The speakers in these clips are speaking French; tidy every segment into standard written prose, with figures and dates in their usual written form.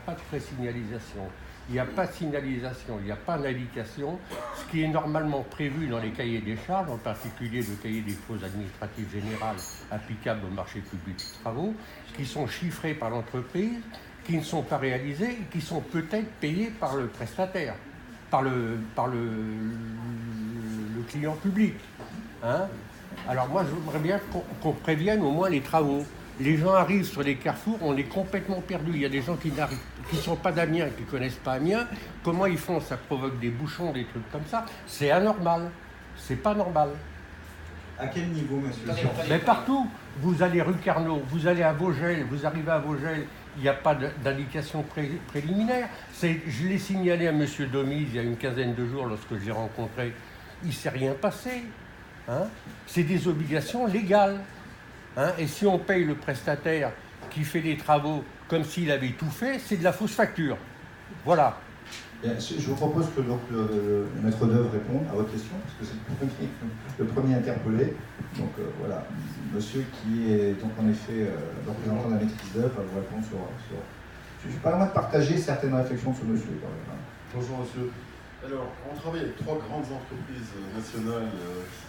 pas de pré-signalisation. Il n'y a pas de signalisation, il n'y a pas d'indication, ce qui est normalement prévu dans les cahiers des charges, en particulier le cahier des clauses administratives générales applicables au marché public de travaux, qui sont chiffrés par l'entreprise, qui ne sont pas réalisés et qui sont peut-être payés par le prestataire, par le client public. Hein? Alors moi, je voudrais bien qu'on prévienne au moins les travaux. Les gens arrivent sur les carrefours, on est complètement perdus. Il y a des gens qui ne sont pas d'Amiens, qui ne connaissent pas Amiens. Comment ils font? Ça provoque des bouchons, des trucs comme ça. C'est anormal. C'est pas normal. À quel niveau, monsieur? Mais partout. Vous allez rue Carnot, vous allez à Vogel, vous arrivez à Vogel, il n'y a pas d'indication préliminaire. Je l'ai signalé à M. Domise il y a une quinzaine de jours lorsque je l'ai rencontré. Il ne s'est rien passé. Hein? C'est des obligations légales. Hein? Et si on paye le prestataire qui fait les travaux comme s'il avait tout fait, c'est de la fausse facture. Voilà. Bien, je vous propose que donc, le maître d'œuvre réponde à votre question, parce que c'est le premier interpellé. Donc voilà, monsieur qui est donc en effet le représentant de la maîtrise d'œuvre va vous répondre sur... Je suis pas loin de partager certaines réflexions de ce monsieur. Quand même, hein. Bonjour monsieur. Alors, on travaille avec trois grandes entreprises nationales,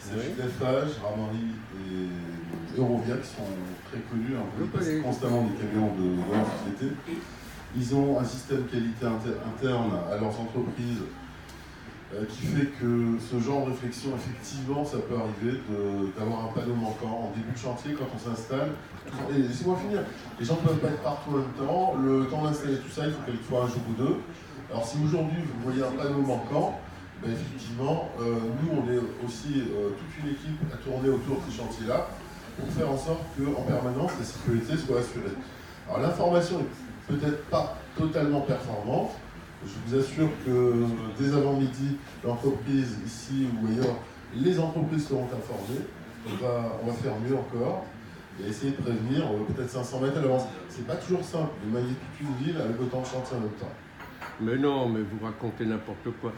c'est Eiffage, Ramari et Eurovia, qui sont très connues, hein, vous passez constamment des camions de la société. Ils ont un système qualité interne à leurs entreprises qui fait que ce genre de réflexion, effectivement, ça peut arriver d'avoir un panneau manquant en début de chantier quand on s'installe. Et laissez-moi finir, les gens ne peuvent pas être partout en même temps, le temps d'installer tout ça, il faut qu'elle soit un jour ou deux. Alors si aujourd'hui vous voyez un panneau manquant, ben effectivement, nous on est aussi toute une équipe à tourner autour de ces chantiers-là pour faire en sorte qu'en permanence la sécurité soit assurée. Alors l'information est peut-être pas totalement performante. Je vous assure que dès avant midi, l'entreprise ici ou ailleurs, les entreprises seront informées. On va faire mieux encore et essayer de prévenir peut-être 500 mètres à l'avance. C'est pas toujours simple de manier toute une ville avec autant de chantiers en même temps. Mais non, mais vous racontez n'importe quoi.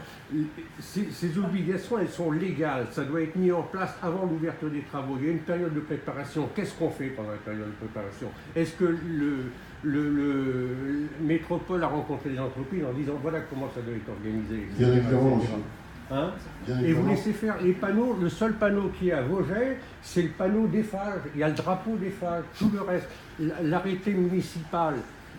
Ces obligations, elles sont légales. Ça doit être mis en place avant l'ouverture des travaux. Il y a une période de préparation. Qu'est-ce qu'on fait pendant la période de préparation? Est-ce que le métropole a rencontré les entreprises en disant voilà comment ça doit être organisé? Bien évidemment, monsieur. Hein? Et vous laissez faire les panneaux. Le seul panneau qui est à Vogel, c'est le panneau d'Eiffage. Il y a le drapeau d'Eiffage. Tout le reste, l'arrêté municipal,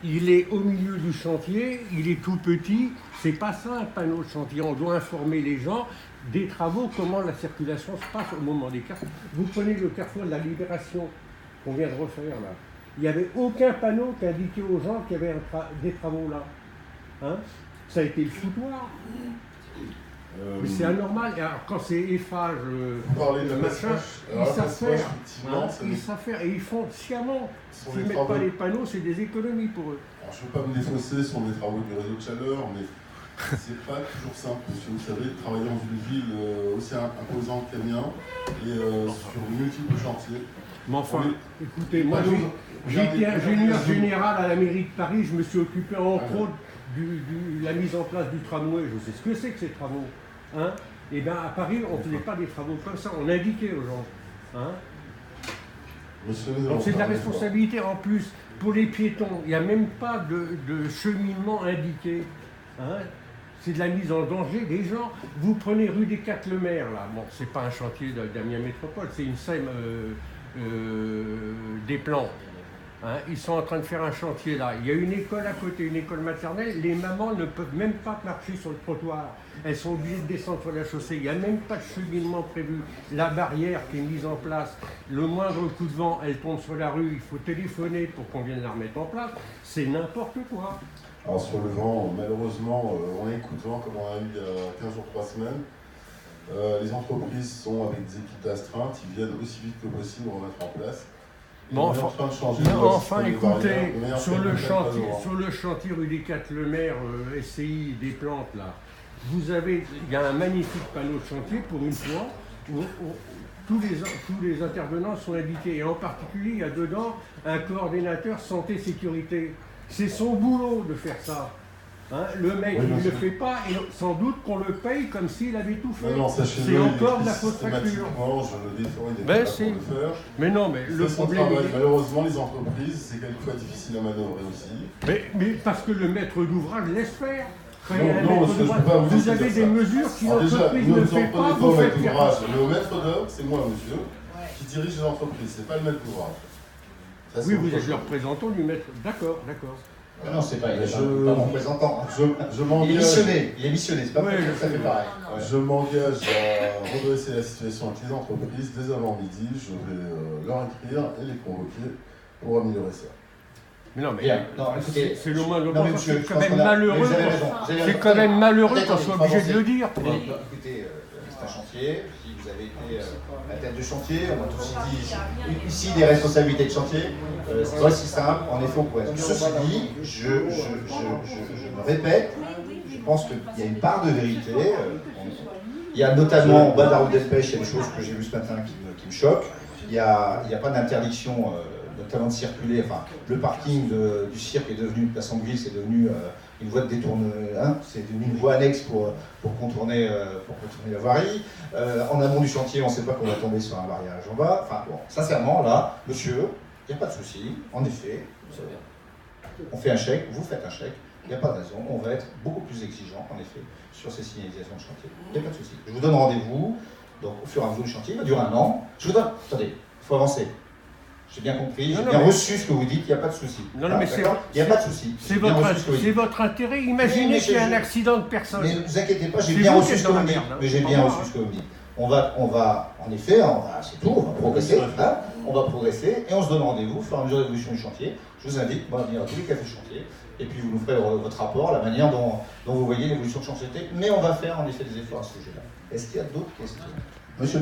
il est au milieu du chantier, il est tout petit. C'est pas ça un panneau de chantier. On doit informer les gens des travaux, comment la circulation se passe au moment des carrefours. Vous prenez le carrefour de la Libération qu'on vient de refaire là. Il n'y avait aucun panneau qui indiquait aux gens qu'il y avait des travaux là. Hein? Ça a été le foutoir. Mais c'est anormal. Et alors, quand c'est Eiffage, machin, ils savent faire. Et ils font sciemment. S'ils ne mettent pas les panneaux, c'est des économies pour eux. Alors, je ne veux pas me défausser sur les travaux du réseau de chaleur, mais c'est pas toujours simple, monsieur. Vous savez, de travailler dans une ville aussi imposante qu'Amiens et sur multiples chantiers. Mais enfin, écoutez, moi j'ai été ingénieur général à la mairie de Paris, je me suis occupé entre autres de la mise en place du tramway, je sais ce que c'est que ces travaux. Hein? Et bien à Paris, on ne faisait pas des travaux comme ça, on indiquait aux gens. Hein? Donc c'est de la responsabilité en plus pour les piétons, il n'y a même pas de cheminement indiqué. Hein? C'est de la mise en danger des gens. Vous prenez rue des Quatre-Le-Maire, là, bon, c'est pas un chantier d'Amiens Métropole, c'est une SEM des plans. Hein, ils sont en train de faire un chantier là. Il y a une école à côté, une école maternelle. Les mamans ne peuvent même pas marcher sur le trottoir. Elles sont obligées de descendre sur la chaussée. Il n'y a même pas de cheminement prévu. La barrière qui est mise en place, le moindre coup de vent, elle tombe sur la rue. Il faut téléphoner pour qu'on vienne la remettre en place. C'est n'importe quoi. Alors sur le vent, malheureusement, on a un coup de vent comme on a eu il y a 15 jours, 3 semaines. Les entreprises sont avec des équipes d'astreinte. Ils viennent aussi vite que possible remettre en place. Bon, enfin écoutez, sur le chantier rue des Quatre-Le-Maire, SCI des plantes, là, il y a un magnifique panneau de chantier pour une fois, où tous les intervenants sont indiqués, et en particulier, il y a dedans un coordinateur santé-sécurité. C'est son boulot de faire ça. Hein, le mec, Oui, il ne monsieur. le fait pas et sans doute qu'on le paye comme s'il avait tout fait. Non, C'est sachez-le, encore il de la est fausse facture. systématiquement, je le défends, il est Ben, pas là c'est- pour le faire. Mais non, mais Il le fait son problème... travail. il est- Malheureusement, les entreprises, c'est quelquefois difficile à manœuvrer aussi. Mais parce que le maître d'ouvrage laisse faire. Quand il y a un Non, maître monsieur, je d'ouvrage, peux pas vous vous laisser avez dire des ça. mesures si Alors déjà, l'entreprise nous ne ne fait prenons pas, pas vous au faites maître faire. d'ouvrage. Le maître d'œuvre, c'est moi, monsieur, qui dirige les entreprises, c'est pas le maître d'ouvrage. Ça, c'est Oui, vous autre êtes le chose. représentant du maître. D'accord, d'accord. Non, c'est pas, il est Je- pas mon représentant. Je Il est m'engage. missionné, c'est pas Ouais, tout à fait pareil. Ouais. Je m'engage à redresser la situation avec les entreprises dès avant midi. Je vais leur écrire et les convoquer pour améliorer ça. Mais non, mais Bien. Non, écoutez, c'est le moins de non, mais temps, monsieur, c'est je quand pense même qu'on a- malheureux. mais vous avez raison, vous avez C'est raison. quand même malheureux qu'on Attendez, soit faut obligé de avancer. le dire. Écoutez, c'est un chantier. Si vous avez été à la tête de chantier, on a tous dit ici des responsabilités de chantier. C'est pas si simple. En effet, on pourrait. Ceci dit, je me répète, je pense qu'il y a une part de vérité. Il y a notamment en bas de la route d'Espèche, il y a des choses que j'ai vues ce matin qui me choquent. Il n'y a pas d'interdiction, notamment de circuler. Enfin, le parking du cirque est devenu, de la Sanguille, c'est devenu une voie de détournement, hein, c'est devenu une voie annexe pour contourner la voirie. En amont du chantier, on ne sait pas qu'on va tomber sur un barrière en bas. Enfin, bon, sincèrement, là, monsieur, il n'y a pas de souci. En effet, on fait un chèque, vous faites un chèque. Il n'y a pas de raison, on va être beaucoup plus exigeant, en effet, sur ces signalisations de chantier. Il n'y a pas de souci. Je vous donne rendez-vous, donc au fur et à mesure du chantier, il va durer 1 an. Je vous donne, attendez, il faut avancer. J'ai bien compris, j'ai bien reçu ce que vous dites, il n'y a pas de souci. Non, non, mais c'est il n'y a pas de souci. C'est votre intérêt. Imaginez qu'il y a un accident de personne. Mais ne vous inquiétez pas, j'ai C'est bien vous reçu qui ce êtes que dans vous la dites. merde, hein. Mais j'ai C'est bien pas reçu moi, ce que vous dites. On va, en effet, c'est tout, on va progresser, hein, on va progresser et on se donne rendez-vous au fur et à mesure de l'évolution du chantier. Je vous invite à venir à tous les cafés chantiers et puis vous nous ferez votre rapport, la manière dont vous voyez l'évolution de chantier. Mais on va faire en effet des efforts à ce sujet-là. Est-ce qu'il y a d'autres questions? Monsieur